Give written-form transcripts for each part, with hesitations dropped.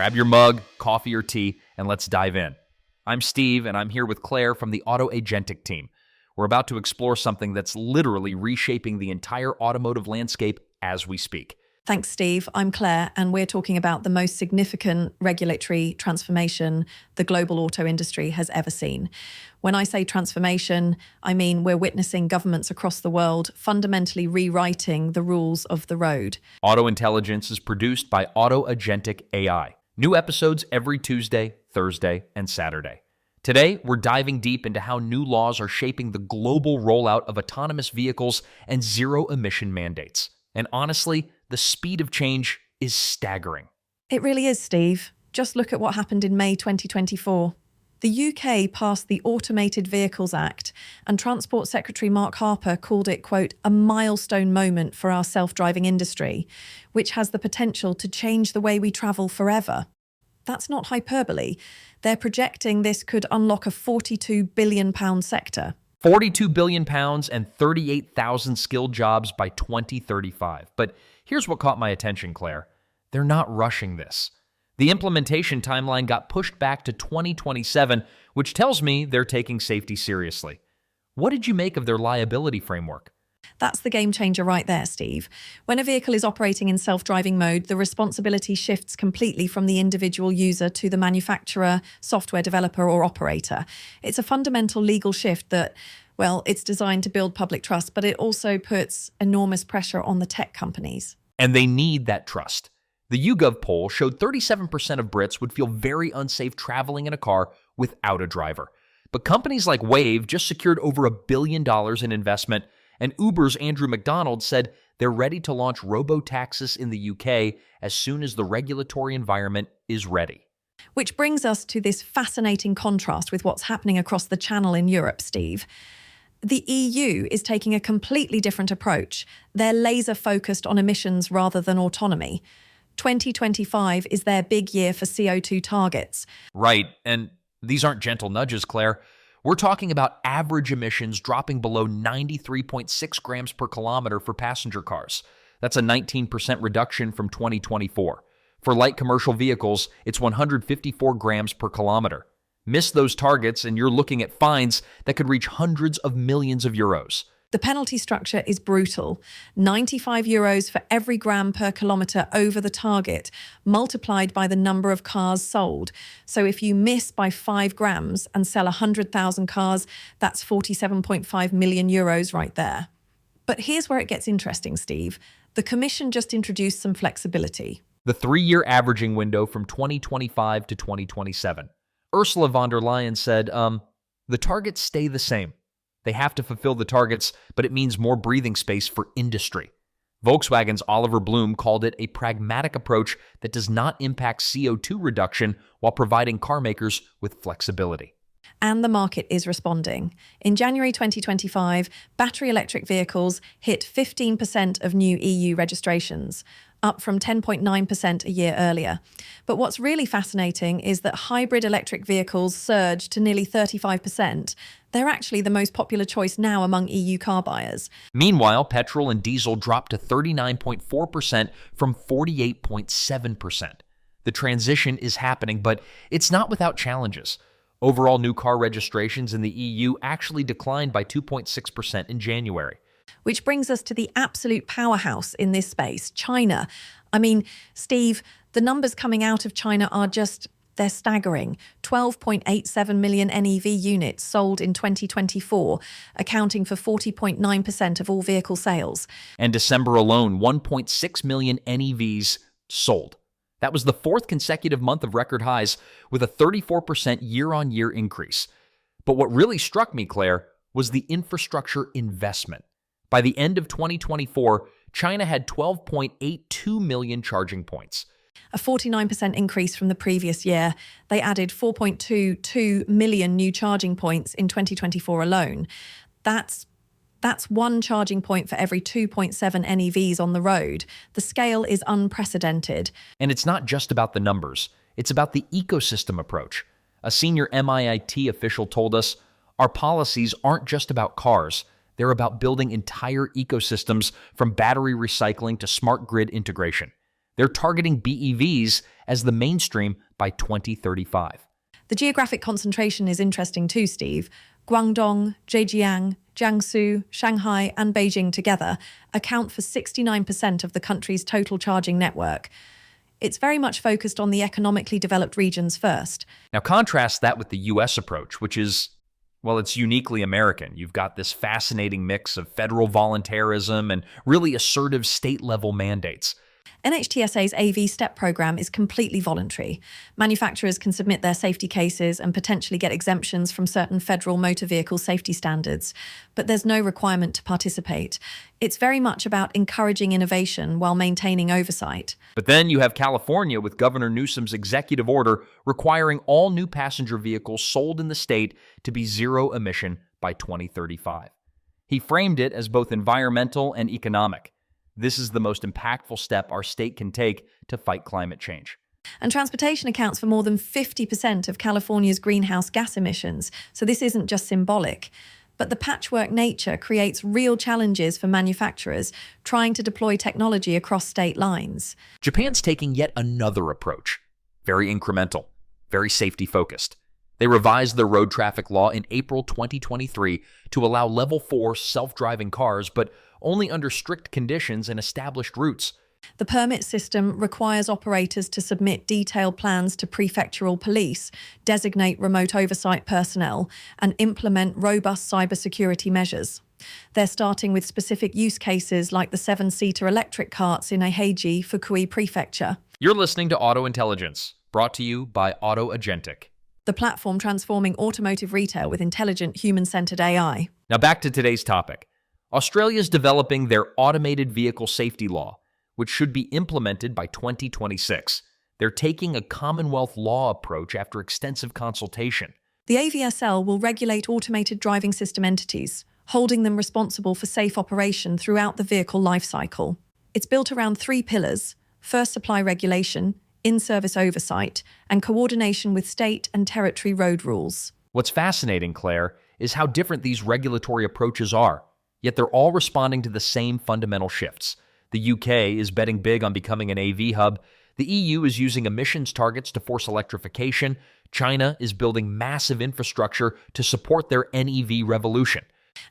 Grab your mug, coffee, or tea, and let's dive in. I'm Steve, and I'm here with Claire from the Auto Agentic team. We're about to explore something that's literally reshaping the entire automotive landscape as we speak. Thanks, Steve. I'm Claire, and we're talking about the most significant regulatory transformation the global auto industry has ever seen. When I say transformation, I mean we're witnessing governments across the world fundamentally rewriting the rules of the road. Auto Intelligence is produced by Auto Agentic AI. New episodes every Tuesday, Thursday, and Saturday. Today, we're diving deep into how new laws are shaping the global rollout of autonomous vehicles and zero-emission mandates. And honestly, the speed of change is staggering. It really is, Steve. Just look at what happened in May 2024. The UK passed the Automated Vehicles Act, and Transport Secretary Mark Harper called it, quote, a milestone moment for our self-driving industry, which has the potential to change the way we travel forever. That's not hyperbole. They're projecting this could unlock a £42 billion sector. £42 billion and 38,000 skilled jobs by 2035. But here's what caught my attention, Claire. They're not rushing this. The implementation timeline got pushed back to 2027, which tells me they're taking safety seriously. What did you make of their liability framework? That's the game changer right there, Steve. When a vehicle is operating in self-driving mode, the responsibility shifts completely from the individual user to the manufacturer, software developer, or operator. It's a fundamental legal shift that, well, it's designed to build public trust, but it also puts enormous pressure on the tech companies. And they need that trust. The YouGov poll showed 37% of Brits would feel very unsafe traveling in a car without a driver. But companies like Wave just secured over $1 billion in investment, and Uber's Andrew McDonald said they're ready to launch robo-taxis in the UK as soon as the regulatory environment is ready. Which brings us to this fascinating contrast with what's happening across the Channel in Europe, Steve. The EU is taking a completely different approach. They're laser-focused on emissions rather than autonomy. 2025 is their big year for CO2 targets. Right, and these aren't gentle nudges, Claire. We're talking about average emissions dropping below 93.6 grams per kilometer for passenger cars. That's a 19% reduction from 2024. For light commercial vehicles, it's 154 grams per kilometer. Miss those targets and you're looking at fines that could reach hundreds of millions of euros. The penalty structure is brutal. €95 for every gram per kilometre over the target, multiplied by the number of cars sold. So if you miss by 5 grams and sell 100,000 cars, that's €47.5 million right there. But here's where it gets interesting, Steve. The Commission just introduced some flexibility. The 3-year averaging window from 2025 to 2027. Ursula von der Leyen said, the targets stay the same. They have to fulfill the targets, but it means more breathing space for industry. Volkswagen's Oliver Blume called it a pragmatic approach that does not impact CO2 reduction while providing car makers with flexibility. And the market is responding. In January 2025, battery electric vehicles hit 15% of new EU registrations, up from 10.9% a year earlier. But what's really fascinating is that hybrid electric vehicles surged to nearly 35%. They're actually the most popular choice now among EU car buyers. Meanwhile, petrol and diesel dropped to 39.4% from 48.7%. The transition is happening, but it's not without challenges. Overall new car registrations in the EU actually declined by 2.6% in January. Which brings us to the absolute powerhouse in this space, China. I mean, Steve, the numbers coming out of China are they're staggering. 12.87 million NEV units sold in 2024, accounting for 40.9% of all vehicle sales. And December alone, 1.6 million NEVs sold. That was the 4th consecutive month of record highs, with a 34% year-on-year increase. But what really struck me, Claire, was the infrastructure investment. By the end of 2024, China had 12.82 million charging points. A 49% increase from the previous year. They added 4.22 million new charging points in 2024 alone. That's one charging point for every 2.7 NEVs on the road. The scale is unprecedented. And it's not just about the numbers. It's about the ecosystem approach. A senior MIT official told us, our policies aren't just about cars. They're about building entire ecosystems from battery recycling to smart grid integration. They're targeting BEVs as the mainstream by 2035. The geographic concentration is interesting too, Steve. Guangdong, Zhejiang, Jiangsu, Shanghai, and Beijing together account for 69% of the country's total charging network. It's very much focused on the economically developed regions first. Now contrast that with the US approach, which is, well, it's uniquely American. You've got this fascinating mix of federal voluntarism and really assertive state-level mandates. NHTSA's AV STEP program is completely voluntary. Manufacturers can submit their safety cases and potentially get exemptions from certain federal motor vehicle safety standards, but there's no requirement to participate. It's very much about encouraging innovation while maintaining oversight. But then you have California with Governor Newsom's executive order requiring all new passenger vehicles sold in the state to be zero emission by 2035. He framed it as both environmental and economic. This is the most impactful step our state can take to fight climate change. And transportation accounts for more than 50% of California's greenhouse gas emissions, so this isn't just symbolic. But the patchwork nature creates real challenges for manufacturers trying to deploy technology across state lines. Japan's taking yet another approach, very incremental, very safety-focused. They revised their road traffic law in April 2023 to allow Level 4 self-driving cars, but only under strict conditions and established routes. The permit system requires operators to submit detailed plans to prefectural police, designate remote oversight personnel, and implement robust cybersecurity measures. They're starting with specific use cases like the 7-seater electric carts in Eheiji, Fukui Prefecture. You're listening to Auto Intelligence, brought to you by Auto Agentic, the platform transforming automotive retail with intelligent, human-centered AI. Now back to today's topic. Australia's developing their automated vehicle safety law, which should be implemented by 2026. They're taking a Commonwealth law approach after extensive consultation. The AVSL will regulate automated driving system entities, holding them responsible for safe operation throughout the vehicle lifecycle. It's built around 3 pillars: first supply regulation, in-service oversight, and coordination with state and territory road rules. What's fascinating, Claire, is how different these regulatory approaches are. Yet they're all responding to the same fundamental shifts. The UK is betting big on becoming an AV hub. The EU is using emissions targets to force electrification. China is building massive infrastructure to support their NEV revolution.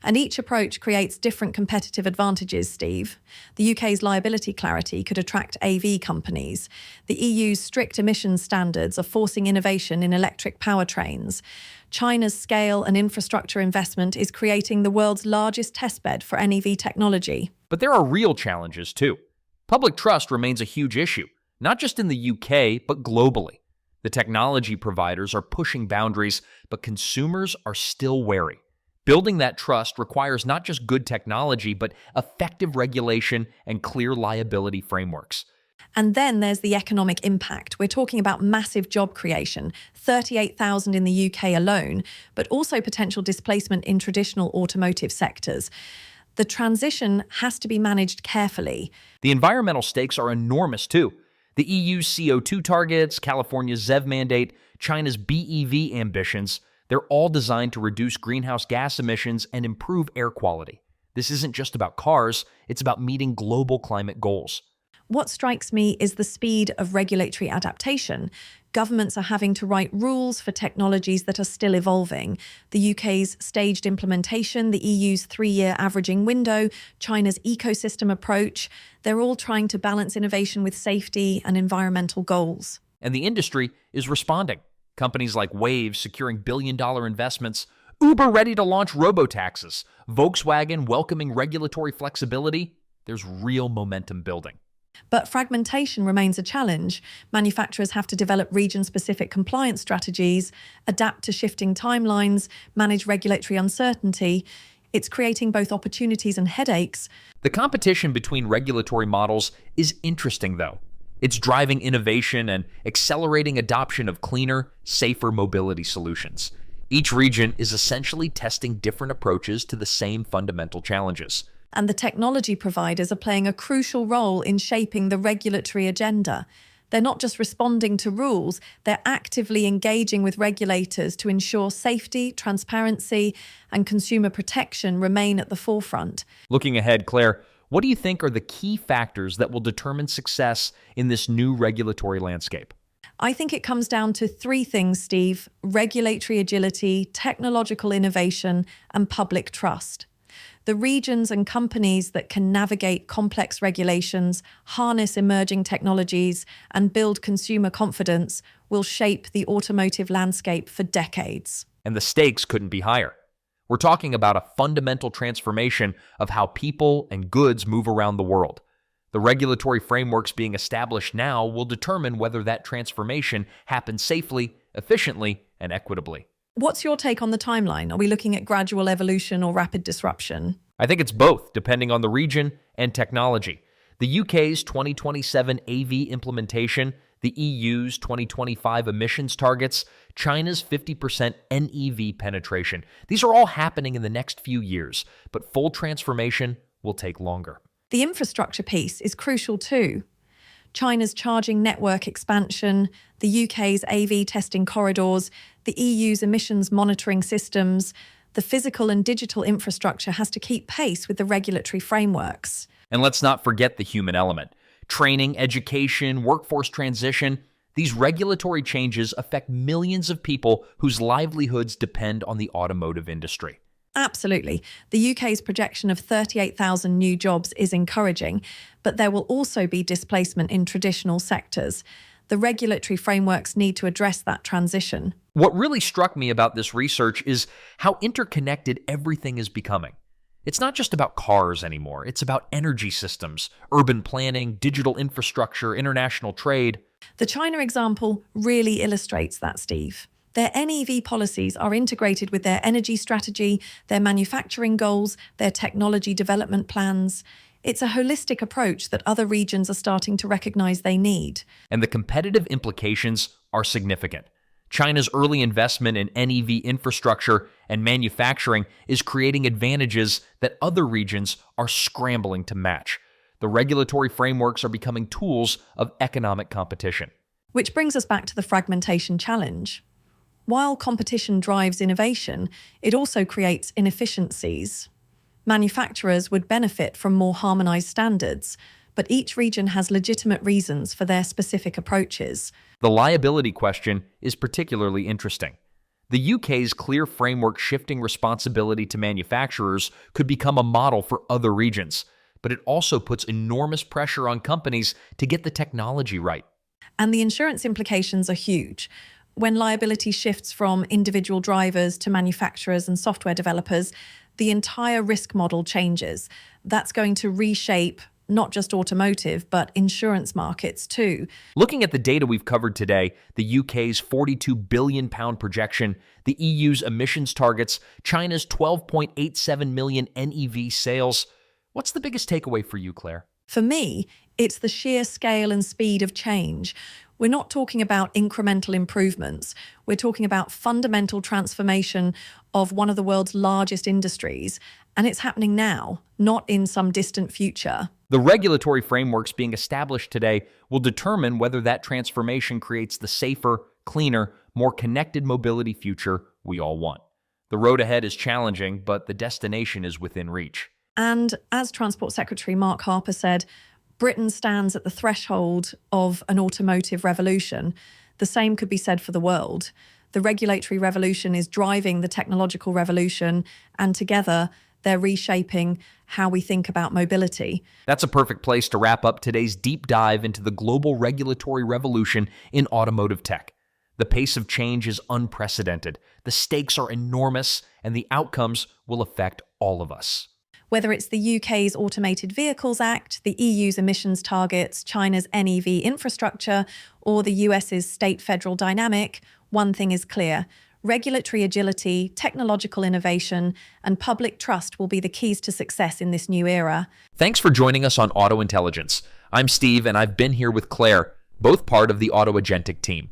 And each approach creates different competitive advantages, Steve. The UK's liability clarity could attract AV companies. The EU's strict emissions standards are forcing innovation in electric powertrains. China's scale and infrastructure investment is creating the world's largest testbed for NEV technology. But there are real challenges, too. Public trust remains a huge issue, not just in the UK, but globally. The technology providers are pushing boundaries, but consumers are still wary. Building that trust requires not just good technology, but effective regulation and clear liability frameworks. And then there's the economic impact. We're talking about massive job creation, 38,000 in the UK alone, but also potential displacement in traditional automotive sectors. The transition has to be managed carefully. The environmental stakes are enormous, too. The EU's CO2 targets, California's ZEV mandate, China's BEV ambitions, they're all designed to reduce greenhouse gas emissions and improve air quality. This isn't just about cars, it's about meeting global climate goals. What strikes me is the speed of regulatory adaptation. Governments are having to write rules for technologies that are still evolving. The UK's staged implementation, the EU's 3-year averaging window, China's ecosystem approach, they're all trying to balance innovation with safety and environmental goals. And the industry is responding. Companies like Wave securing billion-dollar investments, Uber ready to launch robotaxis, Volkswagen welcoming regulatory flexibility. There's real momentum building. But fragmentation remains a challenge. Manufacturers have to develop region-specific compliance strategies, adapt to shifting timelines, manage regulatory uncertainty. It's creating both opportunities and headaches. The competition between regulatory models is interesting, though. It's driving innovation and accelerating adoption of cleaner, safer mobility solutions. Each region is essentially testing different approaches to the same fundamental challenges. And the technology providers are playing a crucial role in shaping the regulatory agenda. They're not just responding to rules, they're actively engaging with regulators to ensure safety, transparency, and consumer protection remain at the forefront. Looking ahead, Claire, What do you think are the key factors that will determine success in this new regulatory landscape? I think it comes down to three things, Steve: regulatory agility, technological innovation, and public trust. The regions and companies that can navigate complex regulations, harness emerging technologies, and build consumer confidence will shape the automotive landscape for decades. And the stakes couldn't be higher. We're talking about a fundamental transformation of how people and goods move around the world. The regulatory frameworks being established now will determine whether that transformation happens safely, efficiently, and equitably. What's your take on the timeline? Are we looking at gradual evolution or rapid disruption? I think it's both, depending on the region and technology. The UK's 2027 AV implementation, the EU's 2025 emissions targets, China's 50% NEV penetration. These are all happening in the next few years, but full transformation will take longer. The infrastructure piece is crucial too. China's charging network expansion, the UK's AV testing corridors, the EU's emissions monitoring systems, the physical and digital infrastructure has to keep pace with the regulatory frameworks. And let's not forget the human element. Training, education, workforce transition, these regulatory changes affect millions of people whose livelihoods depend on the automotive industry. Absolutely. The UK's projection of 38,000 new jobs is encouraging, but there will also be displacement in traditional sectors. The regulatory frameworks need to address that transition. What really struck me about this research is how interconnected everything is becoming. It's not just about cars anymore. It's about energy systems, urban planning, digital infrastructure, international trade. The China example really illustrates that, Steve. Their NEV policies are integrated with their energy strategy, their manufacturing goals, their technology development plans. It's a holistic approach that other regions are starting to recognize they need. And the competitive implications are significant. China's early investment in NEV infrastructure and manufacturing is creating advantages that other regions are scrambling to match. The regulatory frameworks are becoming tools of economic competition. Which brings us back to the fragmentation challenge. While competition drives innovation, it also creates inefficiencies. Manufacturers would benefit from more harmonized standards, but each region has legitimate reasons for their specific approaches. The liability question is particularly interesting. The UK's clear framework shifting responsibility to manufacturers could become a model for other regions, but it also puts enormous pressure on companies to get the technology right. And the insurance implications are huge. When liability shifts from individual drivers to manufacturers and software developers, the entire risk model changes. That's going to reshape not just automotive, but insurance markets too. Looking at the data we've covered today, the UK's £42 billion projection, the EU's emissions targets, China's 12.87 million NEV sales, what's the biggest takeaway for you, Claire? For me, it's the sheer scale and speed of change. We're not talking about incremental improvements. We're talking about fundamental transformation of one of the world's largest industries. And it's happening now, not in some distant future. The regulatory frameworks being established today will determine whether that transformation creates the safer, cleaner, more connected mobility future we all want. The road ahead is challenging, but the destination is within reach. And as Transport Secretary Mark Harper said, Britain stands at the threshold of an automotive revolution. The same could be said for the world. The regulatory revolution is driving the technological revolution, and together they're reshaping how we think about mobility. That's a perfect place to wrap up today's deep dive into the global regulatory revolution in automotive tech. The pace of change is unprecedented, the stakes are enormous, and the outcomes will affect all of us. Whether it's the UK's Automated Vehicles Act, the EU's emissions targets, China's NEV infrastructure, or the US's state-federal dynamic, one thing is clear. Regulatory agility, technological innovation, and public trust will be the keys to success in this new era. Thanks for joining us on Auto Intelligence. I'm Steve, and I've been here with Claire, both part of the Auto Agentic team.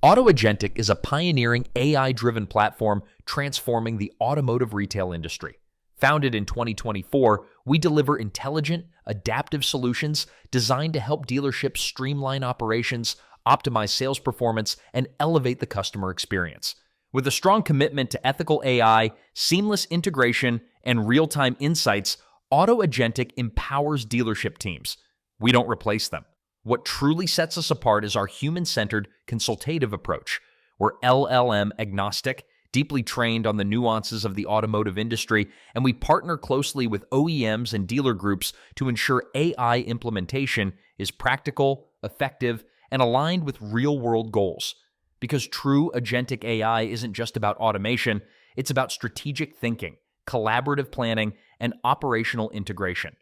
Auto Agentic is a pioneering AI-driven platform transforming the automotive retail industry. Founded in 2024, we deliver intelligent, adaptive solutions designed to help dealerships streamline operations, optimize sales performance, and elevate the customer experience. With a strong commitment to ethical AI, seamless integration, and real-time insights, Auto Agentic empowers dealership teams. We don't replace them. What truly sets us apart is our human-centered, consultative approach. We're LLM agnostic, deeply trained on the nuances of the automotive industry, and we partner closely with OEMs and dealer groups to ensure AI implementation is practical, effective, and aligned with real-world goals. Because true agentic AI isn't just about automation, it's about strategic thinking, collaborative planning, and operational integration.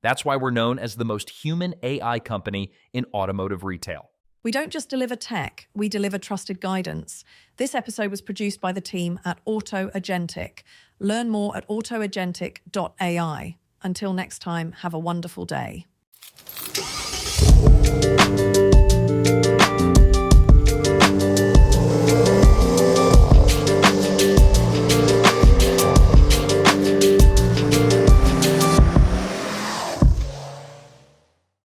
That's why we're known as the most human AI company in automotive retail. We don't just deliver tech, we deliver trusted guidance. This episode was produced by the team at Auto Agentic. Learn more at autoagentic.ai. Until next time, have a wonderful day.